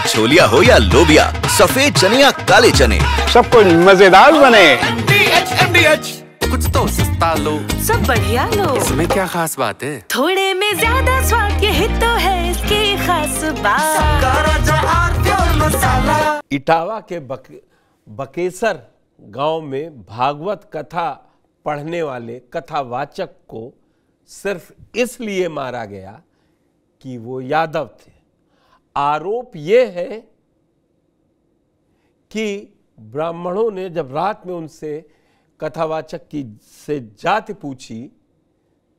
छोलिया हो या लोबिया, सफेद चने या काले चने, सब कुछ मजेदार बने। MDH कुछ तो सस्ता लो, सब बढ़िया लो। इसमें क्या खास बात है? थोड़े में ज्यादा स्वाद, यही तो है इसकी खास बात। इटावा के बकेसर गांव में भागवत कथा पढ़ने वाले कथावाचक को सिर्फ इसलिए मारा गया कि वो यादव थे। आरोप ये है कि ब्राह्मणों ने जब रात में उनसे कथावाचक की से जाति पूछी,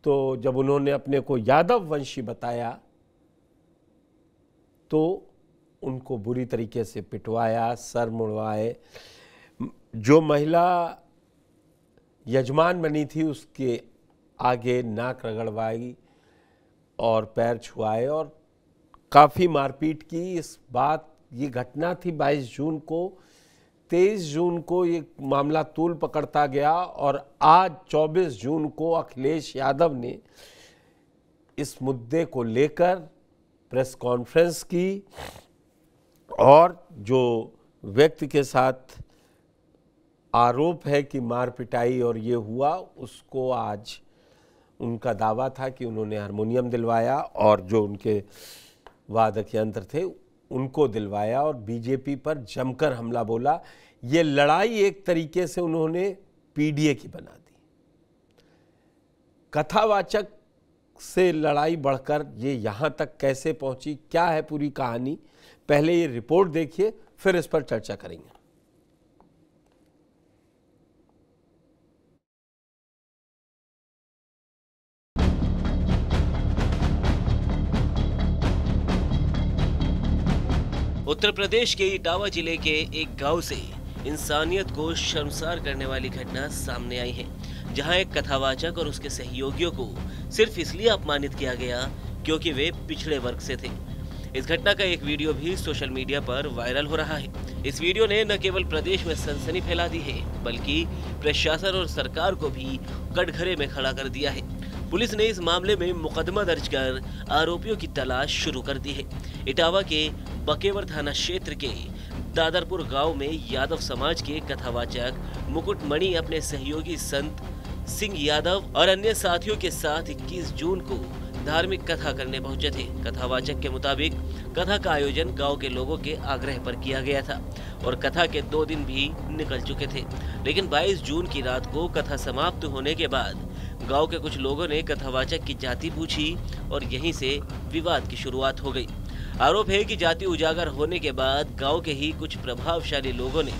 तो जब उन्होंने अपने को यादव वंशी बताया तो उनको बुरी तरीके से पिटवाया, सर मुड़वाए। जो महिला यजमान बनी थी उसके आगे नाक रगड़वाई और पैर छुआए और काफ़ी मारपीट की। ये घटना थी 22 जून को। 23 जून को ये मामला तूल पकड़ता गया और आज 24 जून को अखिलेश यादव ने इस मुद्दे को लेकर प्रेस कॉन्फ्रेंस की और जो व्यक्ति के साथ आरोप है कि मार पिटाई और ये हुआ, उसको आज उनका दावा था कि उन्होंने हारमोनियम दिलवाया और जो उनके वादक यंत्र थे उनको दिलवाया और बीजेपी पर जमकर हमला बोला। ये लड़ाई एक तरीके से उन्होंने पीडीए की बना दी। कथावाचक से लड़ाई बढ़कर ये यहाँ तक कैसे पहुंची, क्या है पूरी कहानी, पहले ये रिपोर्ट देखिए, फिर इस पर चर्चा करेंगे। उत्तर प्रदेश के इटावा जिले के एक गांव से इंसानियत को शर्मसार करने वाली घटना सामने आई है, जहां एक कथावाचक और उसके सहयोगियों को सिर्फ इसलिए अपमानित किया गया क्योंकि वे पिछड़े वर्ग से थे। इस घटना का एक वीडियो भी सोशल मीडिया पर वायरल हो रहा है। इस वीडियो ने न केवल प्रदेश में सनसनी फैला दी है, बल्कि प्रशासन और सरकार को भी कटघरे में खड़ा कर दिया है। पुलिस ने इस मामले में मुकदमा दर्ज कर आरोपियों की तलाश शुरू कर दी है। इटावा के बकेवर थाना क्षेत्र के दादरपुर गांव में यादव समाज के कथावाचक मुकुटमणि अपने सहयोगी संत सिंह यादव और अन्य साथियों के साथ 21 जून को धार्मिक कथा करने पहुंचे थे। कथावाचक के मुताबिक कथा का आयोजन गांव के लोगों के आग्रह पर किया गया था और कथा के 2 दिन भी निकल चुके थे, लेकिन 22 जून की रात को कथा समाप्त होने के बाद गांव के कुछ लोगों ने कथावाचक की जाति पूछी और यहीं से विवाद की शुरुआत हो गई। आरोप है कि जाति उजागर होने के बाद गांव के ही कुछ प्रभावशाली लोगों ने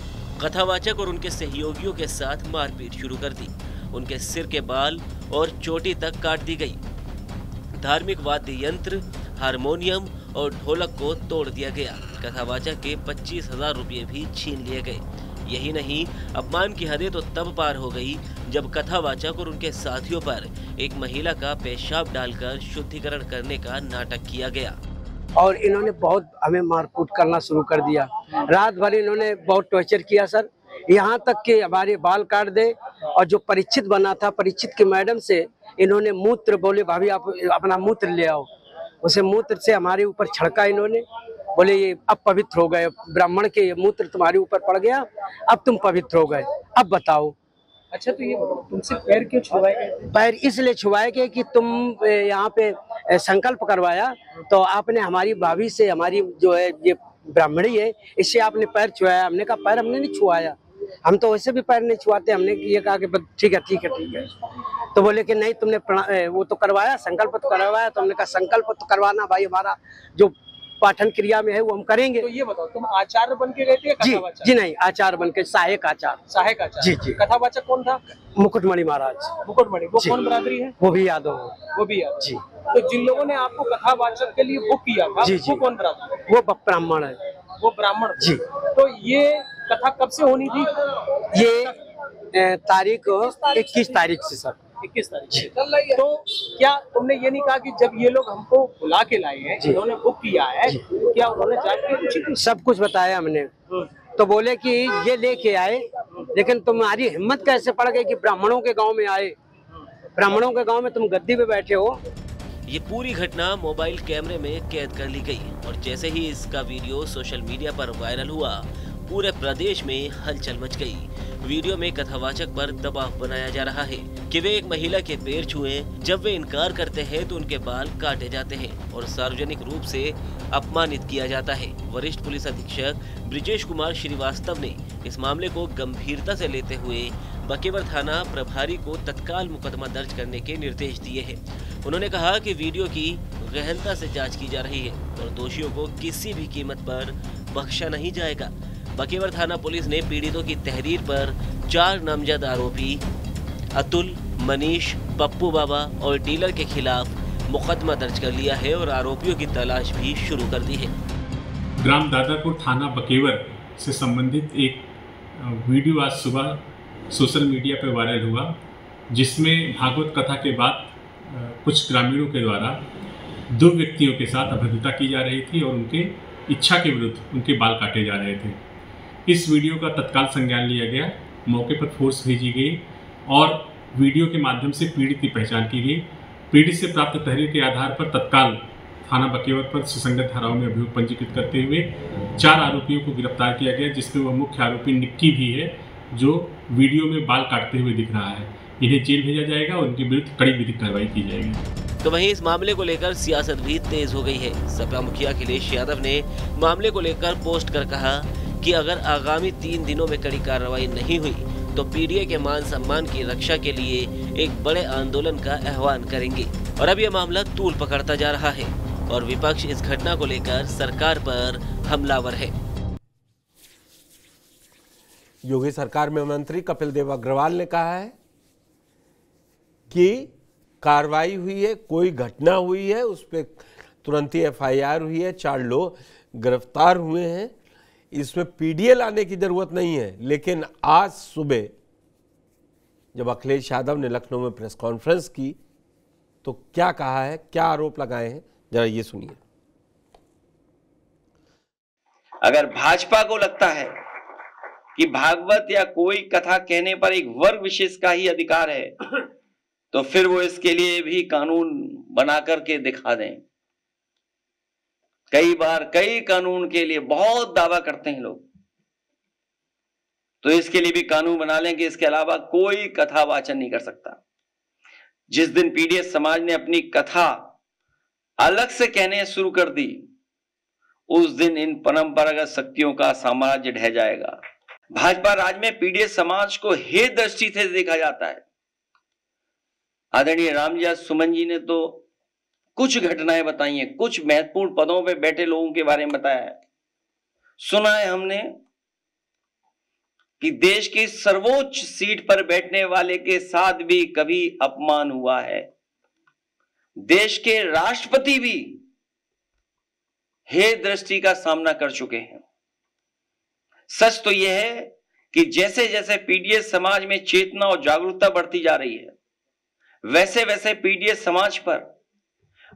कथावाचक और उनके सहयोगियों के साथ मारपीट शुरू कर दी। उनके सिर के बाल और चोटी तक काट दी गई। धार्मिक वाद्य यंत्र, हारमोनियम और ढोलक को तोड़ दिया गया। कथावाचक के 25,000 रुपये भी छीन लिए गए। यही नहीं, अपमान की हदें तो तब पार हो गई जब कथावाचक और उनके साथियों पर एक महिला का पेशाब डालकर शुद्धिकरण करने का नाटक किया गया। और इन्होंने बहुत हमें मारकूट करना शुरू कर दिया। रात भर इन्होंने बहुत टॉर्चर किया सर, यहाँ तक कि हमारे बाल काट दे। और जो परीक्षित बना था, परीक्षित के मैडम से इन्होंने मूत्र बोले, भाभी आप अपना मूत्र ले आओ। उसे मूत्र से हमारे ऊपर छिड़का इन्होंने, बोले ये अब पवित्र हो गए, ब्राह्मण के ये मूत्र तुम्हारे ऊपर पड़ गया, अब तुम पवित्र हो गए, अब बताओ। अच्छा, तो ये तुमसे पैर क्यों छुआए गए? पैर इसलिए छुआए गए कि तुम यहाँ पे संकल्प करवाया, तो आपने हमारी भाभी से, हमारी जो है ये ब्राह्मणी है, इससे आपने पैर छुआया। हमने कहा पैर हमने नहीं छुआया, हम तो वैसे भी पैर नहीं छुआते। हमने ये कहा कि ठीक है ठीक है ठीक है। तो बोले कि नहीं तुमने वो तो करवाया, संकल्प तो करवाया। तो हमने कहा संकल्प तो करवाना भाई, हमारा जो पाठन क्रिया में है वो हम करेंगे। तो ये बताओ, तुम आचार्य बन के गए थे? जी नहीं, आचार्य बन के, सहायक आचार्य। सहायक आचार्य? जी। कथावाचक कौन था? मुकुटमणि महाराज। मुकुटमणि, वो कौन बरादरी है? वो भी यादव। वो भी यादव जी। तो जिन लोगों ने आपको कथावाचक के लिए बुक किया था, वो कौन बरादरी? वो ब्राह्मण है। वो ब्राह्मण जी। तो ये कथा कब से होनी थी? ये तारीख 21 तारीख से सर। 21 तारीख। तो क्या तुमने ये नहीं कहा कि जब ये लोग हमको बुला के लाए हैं, इन्होंने बुक किया है, क्या उन्होंने जाके कुछ? सब कुछ बताया हमने। तो बोले कि ये लेके आए, लेकिन तुम्हारी हिम्मत कैसे पड़ गई कि ब्राह्मणों के गांव में आए, ब्राह्मणों के गांव में तुम गद्दी पे बैठे हो। ये पूरी घटना मोबाइल कैमरे में कैद कर ली गई और जैसे ही इसका वीडियो सोशल मीडिया पर वायरल हुआ, पूरे प्रदेश में हलचल मच गई। वीडियो में कथावाचक पर दबाव बनाया जा रहा है कि वे एक महिला के पैर छुएं। जब वे इनकार करते हैं तो उनके बाल काटे जाते हैं और सार्वजनिक रूप से अपमानित किया जाता है। वरिष्ठ पुलिस अधीक्षक ब्रिजेश कुमार श्रीवास्तव ने इस मामले को गंभीरता से लेते हुए बकेवर थाना प्रभारी को तत्काल मुकदमा दर्ज करने के निर्देश दिए हैं। उन्होंने कहा कि वीडियो की गहनता से जांच की जा रही है और दोषियों को किसी भी कीमत पर बख्शा नहीं जाएगा। बकेवर थाना पुलिस ने पीड़ितों की तहरीर पर 4 नामजद आरोपी अतुल, मनीष, पप्पू बाबा और डीलर के खिलाफ मुकदमा दर्ज कर लिया है और आरोपियों की तलाश भी शुरू कर दी है। ग्राम दादापुर थाना बकेवर से संबंधित एक वीडियो आज सुबह सोशल मीडिया पर वायरल हुआ, जिसमें भागवत कथा के बाद कुछ ग्रामीणों के द्वारा 2 व्यक्तियों के साथ अभद्रता की जा रही थी और उनके इच्छा के विरुद्ध उनके बाल काटे जा रहे थे। इस वीडियो का तत्काल संज्ञान लिया गया, मौके पर फोर्स भेजी गई और वीडियो के माध्यम से पीड़ित की पहचान की गई। पीड़ित से प्राप्त तहरीर के आधार पर तत्काल थाना बकेवर पर सुसंगत धाराओं में अभियोग पंजीकृत करते हुए 4 आरोपियों को गिरफ्तार किया गया, जिसमें वह मुख्य आरोपी निक्की भी है, जो वीडियो में बाल काटते हुए दिख रहा है। इन्हें जेल भेजा जाएगा और उनके विरुद्ध कड़ी विधिक कार्रवाई की जाएगी। तो वहीं इस मामले को लेकर सियासत भी तेज हो गई है। सपा मुखिया अखिलेश यादव ने मामले को लेकर पोस्ट कर कहा कि अगर आगामी 3 दिनों में कड़ी कार्रवाई नहीं हुई तो पीडीए के मान सम्मान की रक्षा के लिए एक बड़े आंदोलन का आह्वान करेंगे। और अब यह मामला तूल पकड़ता जा रहा है और विपक्ष इस घटना को लेकर सरकार पर हमलावर है। योगी सरकार में मंत्री कपिल देव अग्रवाल ने कहा है कि कार्रवाई हुई है, कोई घटना हुई है, उस पर तुरंत ही एफआईआर हुई है, 4 लोग गिरफ्तार हुए हैं, इसमें पीडीए लाने की जरूरत नहीं है। लेकिन आज सुबह जब अखिलेश यादव ने लखनऊ में प्रेस कॉन्फ्रेंस की तो क्या कहा है, क्या आरोप लगाए हैं, जरा ये सुनिए। अगर भाजपा को लगता है कि भागवत या कोई कथा कहने पर एक वर्ग विशेष का ही अधिकार है, तो फिर वो इसके लिए भी कानून बना करके दिखा दें। कई बार कई कानून के लिए बहुत दावा करते हैं लोग, तो इसके लिए भी कानून बना लें कि इसके अलावा कोई कथा वाचन नहीं कर सकता। जिस दिन पीडीएस समाज ने अपनी कथा अलग से कहने शुरू कर दी, उस दिन इन परंपरागत शक्तियों का साम्राज्य ढह जाएगा। भाजपा राज में पीडीएस समाज को हे दृष्टि से देखा जाता है। आदरणीय रामजी सुमन जी ने तो कुछ घटनाएं बताई हैं, कुछ महत्वपूर्ण पदों पे बैठे लोगों के बारे में बताया है। सुना है हमने कि देश की सर्वोच्च सीट पर बैठने वाले के साथ भी कभी अपमान हुआ है। देश के राष्ट्रपति भी हे दृष्टि का सामना कर चुके हैं। सच तो यह है कि जैसे जैसे पीडीएस समाज में चेतना और जागरूकता बढ़ती जा रही है, वैसे वैसे पीडीएस समाज पर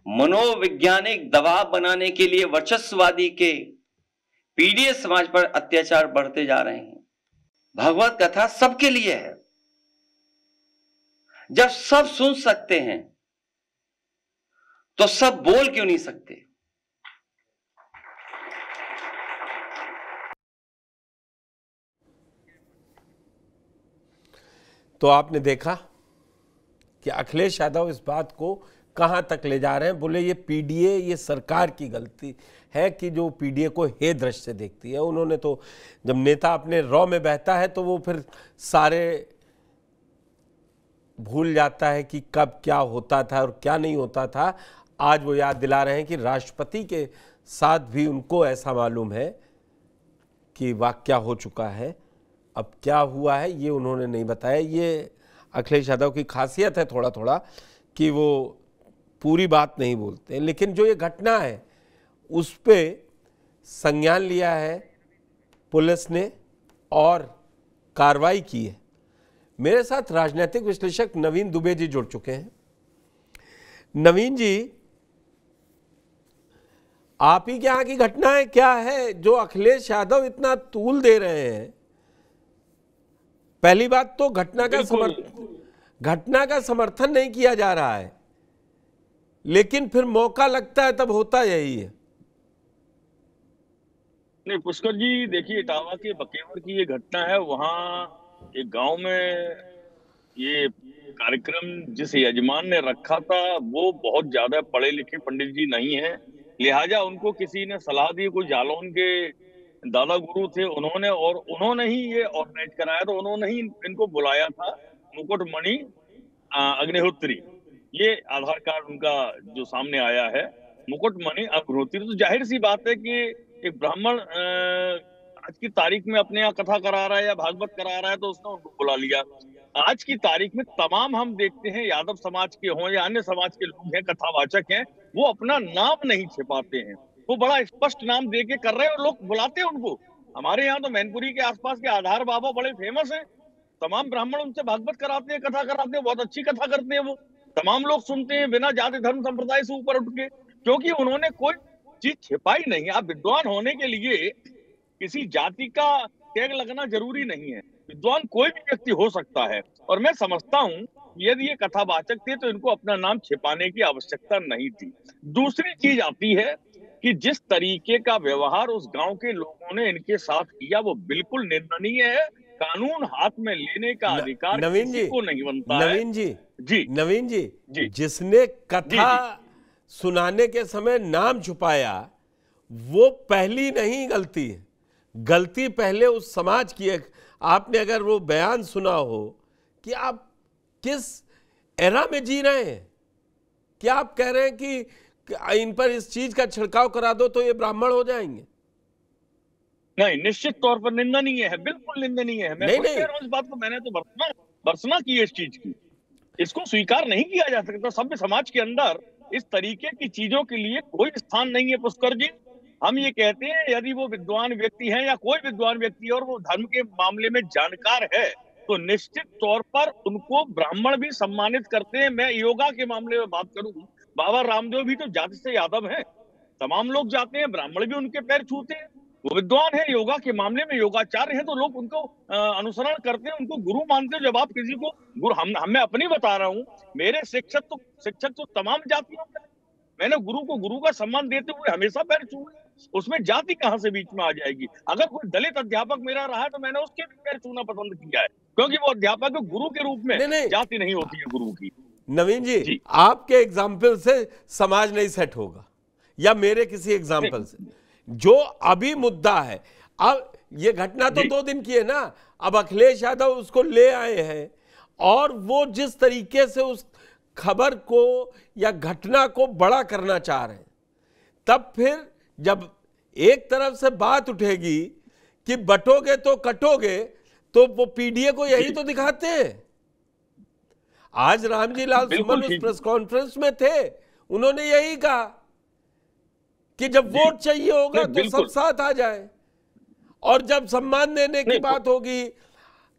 मनोवैज्ञानिक दबाव बनाने के लिए वर्चस्ववादी के पीडीएस समाज पर अत्याचार बढ़ते जा रहे हैं। भगवत कथा सबके लिए है। जब सब सुन सकते हैं तो सब बोल क्यों नहीं सकते? तो आपने देखा कि अखिलेश यादव इस बात को कहां तक ले जा रहे हैं। बोले ये पीडीए, ये सरकार की गलती है कि जो पीडीए को हे दृष्टि से देखती है। उन्होंने तो जब नेता अपने रॉ में बहता है तो वो फिर सारे भूल जाता है कि कब क्या होता था और क्या नहीं होता था। आज वो याद दिला रहे हैं कि राष्ट्रपति के साथ भी उनको ऐसा मालूम है कि वाकया हो चुका है। अब क्या हुआ है ये उन्होंने नहीं बताया। ये अखिलेश यादव की खासियत है थोड़ा थोड़ा कि वो पूरी बात नहीं बोलते। लेकिन जो ये घटना है उस पर संज्ञान लिया है पुलिस ने और कार्रवाई की है। मेरे साथ राजनीतिक विश्लेषक नवीन दुबे जी जुड़ चुके हैं। नवीन जी, आप ही के यहाँ की घटनाएं क्या है जो अखिलेश यादव इतना तूल दे रहे हैं? पहली बात तो घटना का समर्थन नहीं किया जा रहा है। लेकिन फिर मौका लगता है तब होता यही है। नहीं पुष्कर जी, देखिए इटावा के बकेवर की ये घटना है। वहाँ एक गांव में ये कार्यक्रम जिस यजमान ने रखा था वो बहुत ज्यादा पढ़े लिखे पंडित जी नहीं है, लिहाजा उनको किसी ने सलाह दी, कोई जालौन के दादा गुरु थे उन्होंने, और उन्होंने ही ये ऑर्गेनाइज कराया, तो उन्होंने ही इनको बुलाया था। मुकुटमणि अग्निहोत्री, ये आधार कार्ड उनका जो सामने आया है, मुकुटमणि अग्निहोत्री। तो जाहिर सी बात है कि एक ब्राह्मण आज की तारीख में अपने यहाँ कथा करा रहा है या भागवत करा रहा है, तो उसने उनको बुला लिया। आज की तारीख में तमाम हम देखते हैं यादव समाज के हों या अन्य समाज के लोग हैं, कथावाचक हैं, वो अपना नाम नहीं छिपाते हैं, वो बड़ा स्पष्ट नाम दे के कर रहे हैं और लोग बुलाते हैं उनको। हमारे यहाँ तो मैनपुरी के आसपास के आधार बाबा बड़े फेमस हैं, तमाम ब्राह्मण उनसे भागवत कराते हैं, कथा कराते हैं, बहुत अच्छी कथा करते हैं, वो तमाम लोग सुनते हैं बिना जाति धर्म संप्रदाय से ऊपर उठ के, क्योंकि उन्होंने कोई चीज छिपाई नहीं। आप विद्वान होने के लिए किसी जाति का टैग लगना जरूरी नहीं है, विद्वान कोई भी व्यक्ति हो सकता है। और मैं समझता हूँ यदि ये कथावाचक थे तो इनको अपना नाम छिपाने की आवश्यकता नहीं थी। दूसरी चीज आती है कि जिस तरीके का व्यवहार उस गांव के लोगों ने इनके साथ किया वो बिल्कुल निंदनीय है। कानून हाथ में लेने का अधिकार किसी को नहीं बनता है। नवीन जी, जिसने कथा सुनाने के समय नाम छुपाया वो पहली नहीं गलती है, गलती पहले उस समाज की है। आपने अगर वो बयान सुना हो कि आप किस एरा में जी रहे हैं, क्या आप कह रहे हैं कि इन पर इस चीज का छिड़काव करा दो तो ये ब्राह्मण हो जाएंगे? नहीं, निश्चित तौर पर निंदनीय है, बिल्कुल निंदनीय है। मैं नहीं, कह रहा हूं इस बात को, मैंने तो भर्त्सना की है इस चीज की, इसको स्वीकार नहीं किया जा सकता। सभ्य समाज के अंदर इस तरीके की चीजों के लिए कोई स्थान नहीं है पुष्कर जी। हम ये कहते हैं यदि वो विद्वान व्यक्ति हैं या कोई विद्वान व्यक्ति है और वो धर्म के मामले में जानकार है तो निश्चित तौर पर उनको ब्राह्मण भी सम्मानित करते हैं। मैं योगा के मामले में बात करूं, बाबा रामदेव भी तो जाति से यादव हैं, तमाम लोग जाते हैं, ब्राह्मण भी उनके पैर छूते हैं, वो विद्वान है। योगा के मामले में योगाचार्य हैं तो लोग उनको अनुसरण करते हैं, उनको गुरु मानते हैं। जब आप किसी को गुरु, मैं अपनी बता रहा हूँ, मेरे शिक्षक तो तमाम जातियों में, मैंने गुरु को गुरु का सम्मान देते हुए हमेशा पैर छुए, उसमें जाति कहां से बीच में आ जाएगी? अगर कोई दलित अध्यापक मेरा रहा है तो मैंने उसके भी पैर छूना पसंद किया है, क्योंकि वो अध्यापक गुरु के रूप में जाति नहीं होती है गुरु की। नवीन जी, आपके एग्जाम्पल से समाज नहीं सेट होगा या मेरे किसी एग्जाम्पल से। जो अभी मुद्दा है, अब ये घटना तो 2 दिन की है ना, अब अखिलेश यादव उसको ले आए हैं और वो जिस तरीके से उस खबर को या घटना को बड़ा करना चाह रहे हैं, तब फिर जब एक तरफ से बात उठेगी कि बटोगे तो कटोगे, तो वो पीडीए को यही तो दिखाते हैं। आज रामजी लाल सुमन उस प्रेस कॉन्फ्रेंस में थे, उन्होंने यही कहा कि जब वोट चाहिए होगा तो सब साथ आ जाए, और जब सम्मान देने की बात होगी,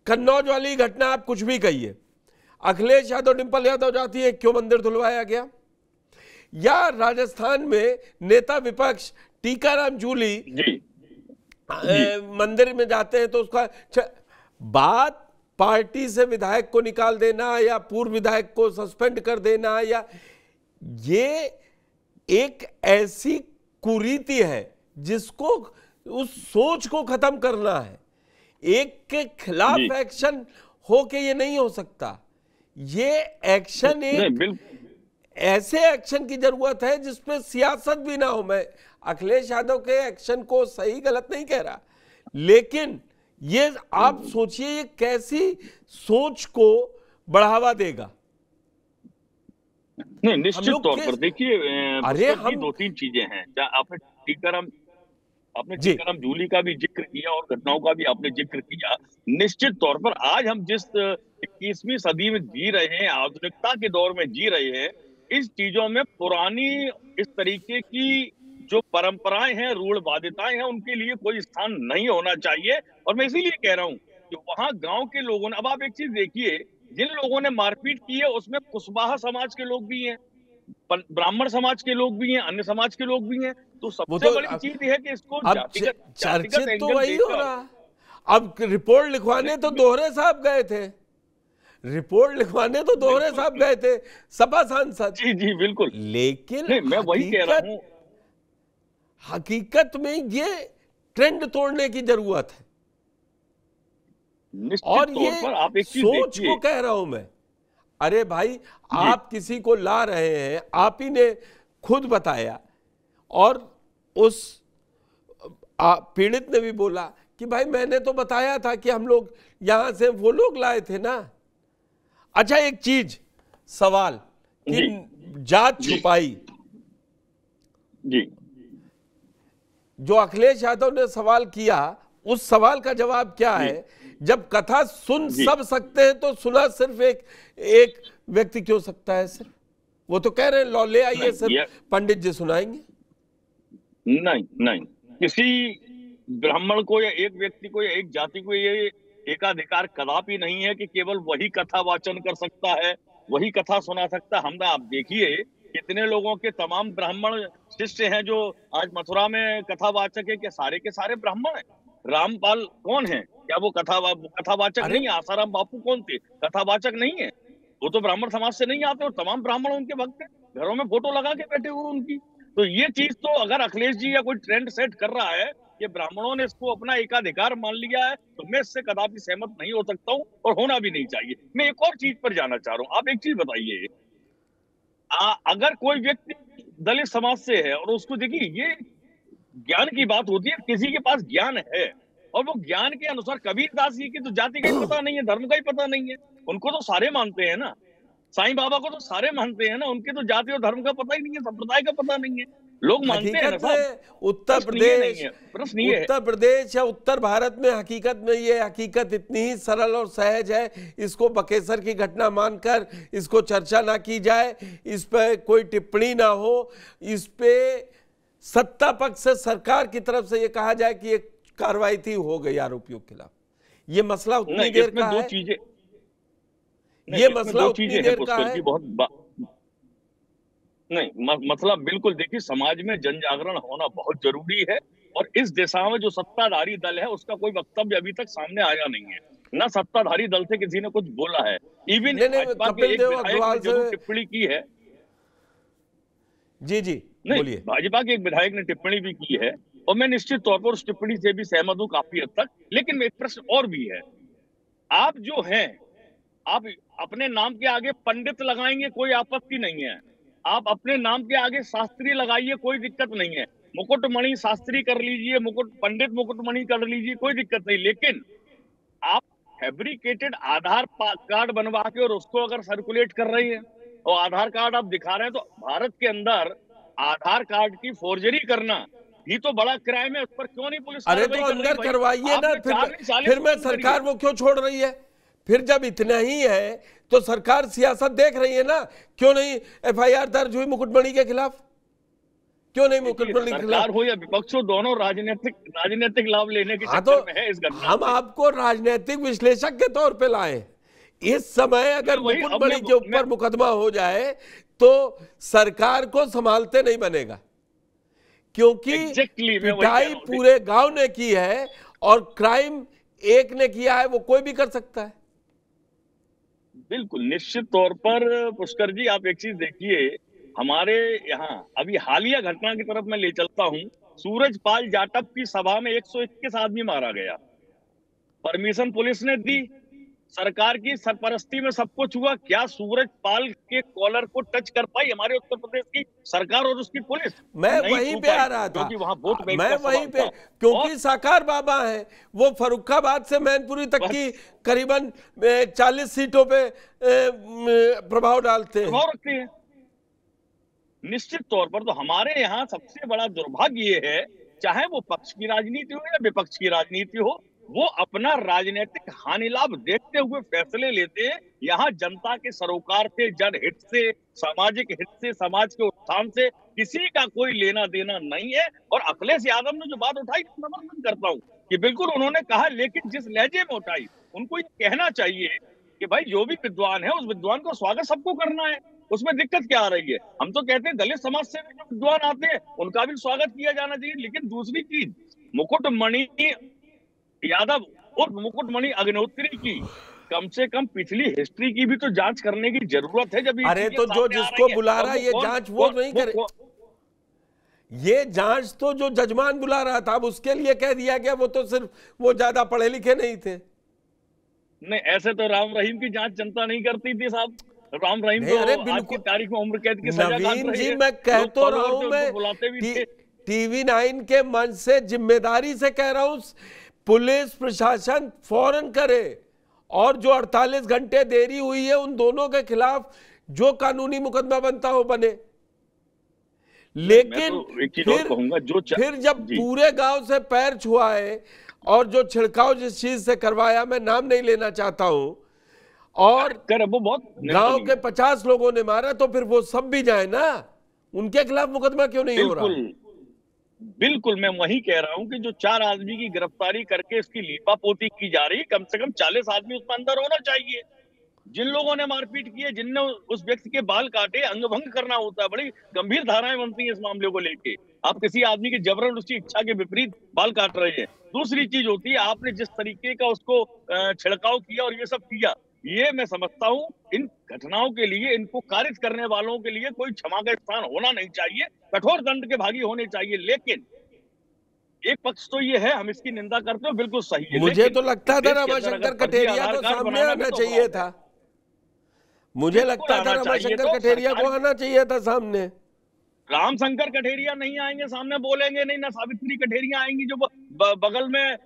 कन्नौज वाली घटना आप कुछ भी कहिए, अखिलेश यादव डिंपल यादव जाती है, क्यों मंदिर धुलवाया गया? या राजस्थान में नेता विपक्ष टीकाराम जूली मंदिर में जाते हैं तो उसका बात पार्टी से विधायक को निकाल देना या पूर्व विधायक को सस्पेंड कर देना, या ये एक ऐसी कुरीति है जिसको, उस सोच को खत्म करना है। एक के खिलाफ एक्शन हो के ये नहीं हो सकता। ये एक्शन एक ऐसे एक्शन की जरूरत है जिसमें सियासत भी ना हो। मैं अखिलेश यादव के एक्शन को सही गलत नहीं कह रहा, लेकिन ये आप सोचिए ये कैसी सोच को बढ़ावा देगा। नहीं, निश्चित तौर पर देखिए, अरे हम 2-3 चीजें हैं। आपने टीकाराम जूली का भी जिक्र किया और घटनाओं का भी आपने जिक्र किया। निश्चित तौर पर आज हम जिस 21वीं सदी में जी रहे हैं, आधुनिकता के दौर में जी रहे हैं, इस चीजों में पुरानी इस तरीके की जो परंपराएं हैं, रूढ़वादिताएं हैं, उनके लिए कोई स्थान नहीं होना चाहिए। और मैं इसीलिए कह रहा हूं कि वहां गांव के लोगों ने, अब आप एक चीज देखिए, जिन लोगों ने मारपीट की है उसमें कुशवाहा समाज के लोग भी हैं, ब्राह्मण समाज के लोग भी हैं, अन्य समाज के लोग भी हैं। तो सबसे बड़ी चीज है कि इसको चर्चित तो वही हो रहा। अब रिपोर्ट लिखवाने तो दोहरे साहब गए थे, रिपोर्ट लिखवाने तो दोहरे साहब गए थे, सपा सांसद। जी जी बिल्कुल। लेकिन नहीं, मैं वही कह रहा हूं, हकीकत में ये ट्रेंड तोड़ने की जरूरत है। और ये आप एक चीज सोच को कह रहा हूं मैं। अरे भाई, आप किसी को ला रहे हैं, आप ही ने खुद बताया, और उस पीड़ित ने भी बोला कि भाई मैंने तो बताया था कि हम लोग यहां से, वो लोग लाए थे ना। अच्छा, एक चीज सवाल कि जात छुपाई, जी जो अखिलेश यादव ने सवाल किया, उस सवाल का जवाब क्या है? जब कथा सुन सब सकते हैं तो सुना सिर्फ एक व्यक्ति क्यों सकता है? सिर्फ वो तो कह रहे हैं लो ले आइए, सिर्फ पंडित जी सुनाएंगे। नहीं नहीं, किसी ब्राह्मण को या एक व्यक्ति को या एक जाति को ये एकाधिकार कदापि नहीं है कि केवल वही कथा वाचन कर सकता है, वही कथा सुना सकता है। हम आप देखिए कितने लोगों के तमाम ब्राह्मण शिष्य हैं जो आज मथुरा में कथावाचक है, कि सारे के सारे ब्राह्मण हैं। रामपाल कौन है? क्या वो कथावाचक नहीं है? आसाराम बापू कौन थे? कथावाचक नहीं है? वो तो ब्राह्मण समाज से नहीं आते, और तमाम ब्राह्मण उनके भक्त हैं, घरों में फोटो लगा के बैठे हुए उनकी। तो ये चीज तो अगर अखिलेश जी या कोई ट्रेंड सेट कर रहा है कि ब्राह्मणों ने इसको अपना एकाधिकार मान लिया है, तो मैं इससे कदापि सहमत नहीं हो सकता हूँ, और होना भी नहीं चाहिए। मैं एक और चीज पर जाना चाह रहा हूँ। आप एक चीज बताइए, अगर कोई व्यक्ति दलित समाज से है और उसको, देखिए ये ज्ञान की बात होती है, किसी के पास ज्ञान है और वो ज्ञान के अनुसार, कबीरदास जी की तो जाति का ही पता नहीं है, धर्म का ही पता नहीं है, उनको तो सारे मानते हैं ना। साईं बाबा को तो सारे मानते हैं ना, उनके तो जाति और धर्म का पता ही नहीं है, संप्रदाय का पता नहीं है, लोग मानते हैं ना साहब। उत्तर प्रदेश या उत्तर भारत में हकीकत में ये हकीकत इतनी ही सरल और सहज है, इसको बकेसर की घटना मानकर इसको चर्चा ना की जाए, इस पे कोई टिप्पणी ना हो, इस पे सत्ता पक्ष से, सरकार की तरफ से ये कहा जाए कि एक कार्रवाई थी, हो गई आरोपियों के खिलाफ। ये मसला उतनी देर का है, ये मसला उतनी देर का है। नहीं, मसला बिल्कुल, देखिए समाज में जन जागरण होना बहुत जरूरी है, और इस दिशा में जो सत्ताधारी दल है उसका कोई वक्तव्य अभी तक सामने आया नहीं है, ना सत्ताधारी दल से किसी ने कुछ बोला है। इवन कपिल देव अग्रवाल से टिप्पणी की है, जी जी नहीं, भाजपा के एक विधायक ने टिप्पणी भी की है, और मैं निश्चित तौर पर उस टिप्पणी से भी सहमत हूं काफी हद तक। लेकिन एक प्रश्न और भी है, आप जो हैं, आप अपने नाम के आगे पंडित लगाएंगे, कोई आपत्ति नहीं है, आप अपने नाम के आगे शास्त्री लगाइए, कोई दिक्कत नहीं है, मुकुटमणि शास्त्री कर लीजिए, पंडित मुकुटमणि कर लीजिए, कोई दिक्कत नहीं। लेकिन आप फैब्रिकेटेड आधार कार्ड बनवा के और उसको अगर सर्कुलेट कर रही है, और आधार कार्ड आप दिखा रहे हैं, तो भारत के अंदर आधार कार्ड की फोर्जरी करना ये तो बड़ा क्राइम है, उस पर क्यों नहीं पुलिस? अरे तो अंदर करवाइए ना, फिर मैं सरकार वो क्यों छोड़ रही है? फिर जब इतना ही है तो सरकार सियासत देख रही है ना, क्यों नहीं एफआईआर दर्ज हुई मुकुटमणि के खिलाफ? क्यों नहीं मुकुटमणि के खिलाफ? हो या विपक्ष हो, दोनों राजनीतिक लाभ लेने की चक्कर में है इस घटना। हम आपको राजनीतिक विश्लेषक के तौर पे लाए। इस समय अगर मुकुटमणि के ऊपर मुकदमा हो जाए तो सरकार को संभालते नहीं बनेगा, क्योंकि पिटाई पूरे गांव ने की है और क्राइम एक ने किया है, वो कोई भी कर सकता है। बिल्कुल, निश्चित तौर पर पुष्कर जी, आप एक चीज देखिए, हमारे यहाँ अभी हालिया घटना की तरफ मैं ले चलता हूँ। सूरजपाल जाटव की सभा में 121 आदमी मारा गया, परमिशन पुलिस ने दी, सरकार की सरपरस्ती में सब कुछ हुआ। क्या सूरजपाल के कॉलर को टच कर पाई हमारे उत्तर प्रदेश की सरकार और उसकी पुलिस? मैं वहीं पे आ रहा था, क्योंकि वहां वोट बैंक मैं वहीं पे, क्योंकि साकार बाबा है, वो फर्रुखाबाद से मैनपुरी तक की करीबन 40 सीटों पे प्रभाव डालते हैं, रखते हैं। निश्चित तौर पर तो हमारे यहाँ सबसे बड़ा दुर्भाग्य ये है, चाहे वो पक्ष की राजनीति हो या विपक्ष की राजनीति हो, वो अपना राजनीतिक हानि लाभ देखते हुए फैसले लेते हैं। यहाँ जनता के सरोकार से, जनहित से, सामाजिक हित से, समाज के उत्थान से किसी का कोई लेना देना नहीं है। और अखिलेश यादव ने जो बात उठाई, समर्थन करता हूँ कि बिल्कुल उन्होंने कहा, लेकिन जिस लहजे में उठाई, उनको ये कहना चाहिए कि भाई जो भी विद्वान है, उस विद्वान का स्वागत सबको करना है, उसमें दिक्कत क्या आ रही है? हम तो कहते हैं दलित समाज से भी जो विद्वान आते हैं उनका भी स्वागत किया जाना चाहिए। लेकिन दूसरी चीज, मुकुटमणि यादव और मुकुटमणि अग्निहोत्री की कम से कम पिछली हिस्ट्री की भी तो जांच करने की जरूरत है। जब अरे तो जो जिसको बुला रहा है ये जांच वो नहीं करे, ये जांच तो जो जजमान बुला रहा था अब उसके लिए कह दिया गया, वो तो सिर्फ वो ज्यादा पढ़े लिखे नहीं थे। नहीं, ऐसे तो राम रहीम की जांच जनता नहीं करती थी साहब। राम रहीम तो आज की तारीख में उम्र कैद की सजा काट रहे हैं। नवीन जी मैं कह तो रहा हूं, मैं TV9 के मंच से जिम्मेदारी से कह रहा हूं, पुलिस प्रशासन फौरन करे और जो 48 घंटे देरी हुई है उन दोनों के खिलाफ जो कानूनी मुकदमा बनता हो बने। लेकिन फिर जब पूरे गांव से पैर छुआए और जो छिड़काव जिस चीज से करवाया, मैं नाम नहीं लेना चाहता हूं, और वो बहुत गांव के 50 लोगों ने मारा, तो फिर वो सब भी जाए ना, उनके खिलाफ मुकदमा क्यों नहीं हो रहा? बिल्कुल मैं वही कह रहा हूं कि जो 4 आदमी की गिरफ्तारी करके इसकी लीपापोती की जा रही, कम से कम 40 आदमी उसमें अंदर होना चाहिए। जिन लोगों ने मारपीट की है, जिनने उस व्यक्ति के बाल काटे, अंगभंग करना होता है। बड़ी गंभीर धाराएं बनती हैं इस मामले को लेके। आप किसी आदमी के जबरन उसकी इच्छा के विपरीत बाल काट रहे हैं। दूसरी चीज होती है आपने जिस तरीके का उसको छिड़काव किया और ये सब किया, ये मैं समझता हूं इन घटनाओं के लिए, इनको कारित करने वालों के लिए कोई क्षमा का स्थान होना नहीं चाहिए, कठोर दंड के भागी होने चाहिए। लेकिन एक पक्ष तो ये है, हम इसकी निंदा करते हो, बिल्कुल सही है। मुझे तो लगता था रमाशंकर कठेरिया को सामने आना चाहिए था, मुझे लगता था रमाशंकर कठेरिया को आना चाहिए था सामने। रामशंकर कठेरिया नहीं आएंगे सामने, बोलेंगे नहीं, ना सावित्री कठेरिया आएंगी जो बगल में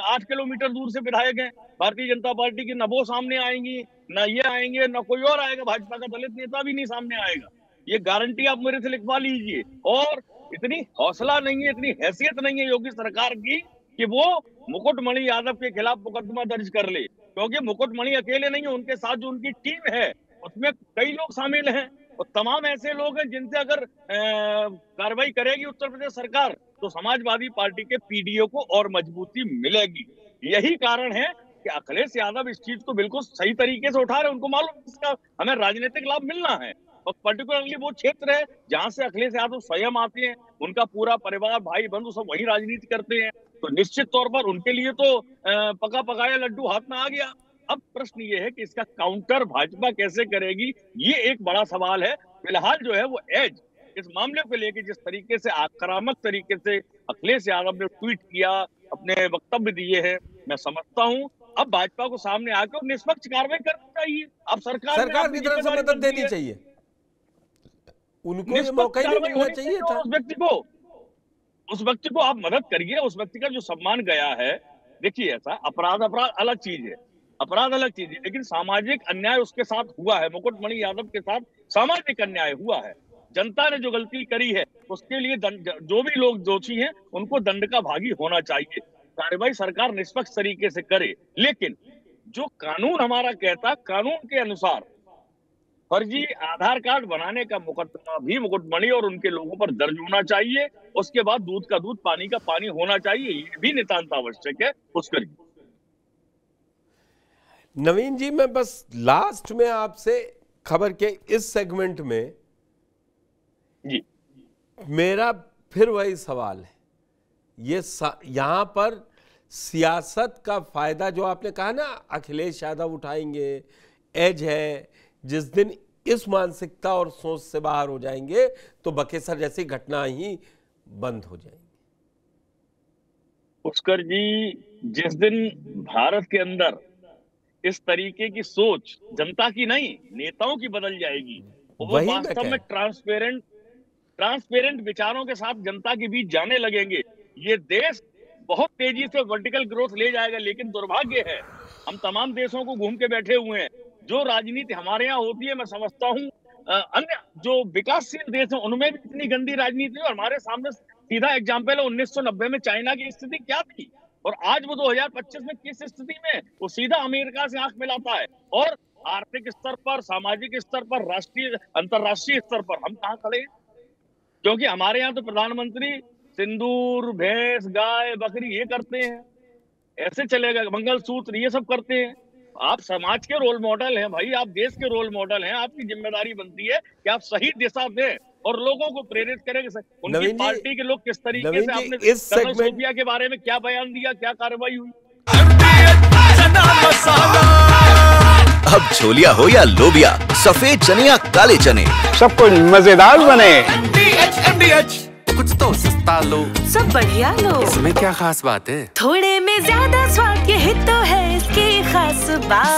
8 किलोमीटर दूर से विधायक हैं भारतीय जनता पार्टी की, न वो सामने आएंगी, ना ये आएंगे, ना कोई और आएगा। भाजपा का दलित नेता भी नहीं सामने आएगा, ये गारंटी आप मेरे से लिखवा लीजिए। और इतनी हौसला नहीं है, इतनी हैसियत नहीं है योगी सरकार की कि वो मुकुटमणि यादव के खिलाफ मुकदमा दर्ज कर ले, क्योंकि मुकुटमणि अकेले नहीं है, उनके साथ जो उनकी टीम है उसमें कई लोग शामिल हैं, और तमाम ऐसे लोग हैं जिनसे अगर कार्रवाई करेगी उत्तर प्रदेश सरकार तो समाजवादी पार्टी के पीडीओ को और मजबूती मिलेगी। यही कारण है कि अखिलेश यादव इस चीज को बिल्कुल सही तरीके से उठा रहे हैं। उनको मालूम इसका हमें राजनीतिक लाभ मिलना है, और पर्टिकुलरली वो क्षेत्र है जहां से अखिलेश यादव स्वयं आते हैं, उनका पूरा परिवार, भाई बंधु सब वही राजनीति करते हैं, तो निश्चित तौर पर उनके लिए तो पका पकाया लड्डू हाथ में आ गया। अब प्रश्न ये है कि इसका काउंटर भाजपा कैसे करेगी, ये एक बड़ा सवाल है। फिलहाल जो है वो एज इस मामले को लेकर जिस तरीके से आक्रामक तरीके से अखिलेश यादव ने ट्वीट किया, अपने वक्तव्य दिए हैं, मैं समझता हूं अब भाजपा को सामने आकर निष्पक्ष कार्रवाई करनी चाहिए। अब सरकार की तरफ से मदद देनी चाहिए, उनको ये मौका ही नहीं मिलना चाहिए था। उस व्यक्ति को आप मदद करिए, उस व्यक्ति का जो सम्मान गया है। देखिए ऐसा अपराध अलग चीज है, अपराध अलग चीज है, लेकिन सामाजिक अन्याय उसके साथ हुआ है, मुकुटमणि यादव के साथ सामाजिक अन्याय हुआ है। जनता ने जो गलती करी है उसके लिए जो भी लोग दोषी हैं उनको दंड का भागी होना चाहिए। कार्रवाई सरकार निष्पक्ष तरीके से करे, लेकिन जो कानून हमारा कहता, कानून के अनुसार फर्जी आधार कार्ड बनाने का मुकदमा भी मुकुटमणि और उनके लोगों पर दर्ज होना चाहिए। उसके बाद दूध का दूध, पानी का पानी होना चाहिए, ये भी नितांत आवश्यक है। उसके लिए नवीन जी मैं बस लास्ट में आपसे खबर के इस सेगमेंट में जी मेरा फिर वही सवाल है, ये यहां पर सियासत का फायदा जो आपने कहा ना अखिलेश यादव उठाएंगे, एज है, जिस दिन इस मानसिकता और सोच से बाहर हो जाएंगे तो बकेसर जैसी घटना ही बंद हो जाएंगी। पुष्कर जी, जिस दिन भारत के अंदर इस तरीके की सोच जनता की नहीं नेताओं की बदल जाएगी, वो वास्तव में ट्रांसपेरेंट विचारों के साथ जनता के बीच जाने लगेंगे, ये देश बहुत तेजी से वर्टिकल ग्रोथ ले जाएगा। लेकिन दुर्भाग्य है हम तमाम देशों को घूम के बैठे हुए हैं, जो राजनीति हमारे यहाँ होती है मैं समझता हूँ अन्य जो विकासशील देश हैं उनमें भी इतनी गंदी राजनीति है। और हमारे सामने सीधा एग्जाम्पल है 1990 में चाइना की स्थिति क्या थी और आज वो 2025 में किस स्थिति में, वो सीधा अमेरिका से आंख मिलाता है। और आर्थिक स्तर पर, सामाजिक स्तर पर, राष्ट्रीय अंतरराष्ट्रीय स्तर पर हम कहाँ खड़े हैं? क्योंकि हमारे यहाँ तो प्रधानमंत्री सिंदूर, भैंस, गाय, बकरी ये करते हैं, ऐसे चलेगा, मंगलसूत्र ये सब करते हैं। आप समाज के रोल मॉडल हैं भाई, आप देश के रोल मॉडल हैं, आपकी जिम्मेदारी बनती है कि आप सही दिशा दें और लोगों को प्रेरित करें। उनकी पार्टी के लोग किस तरीके से, आपने कर्नल सोफिया के बारे में क्या बयान दिया, क्या कार्रवाई हुई? अब छोलिया हो या लोबिया, सफेद चने या काले चने, सब कुछ मजेदार बने। MDH कुछ तो सस्ता लो, सब बढ़िया लो। इसमें क्या खास बात है? थोड़े में ज्यादा स्वाद, यही तो है इसकी खास बात।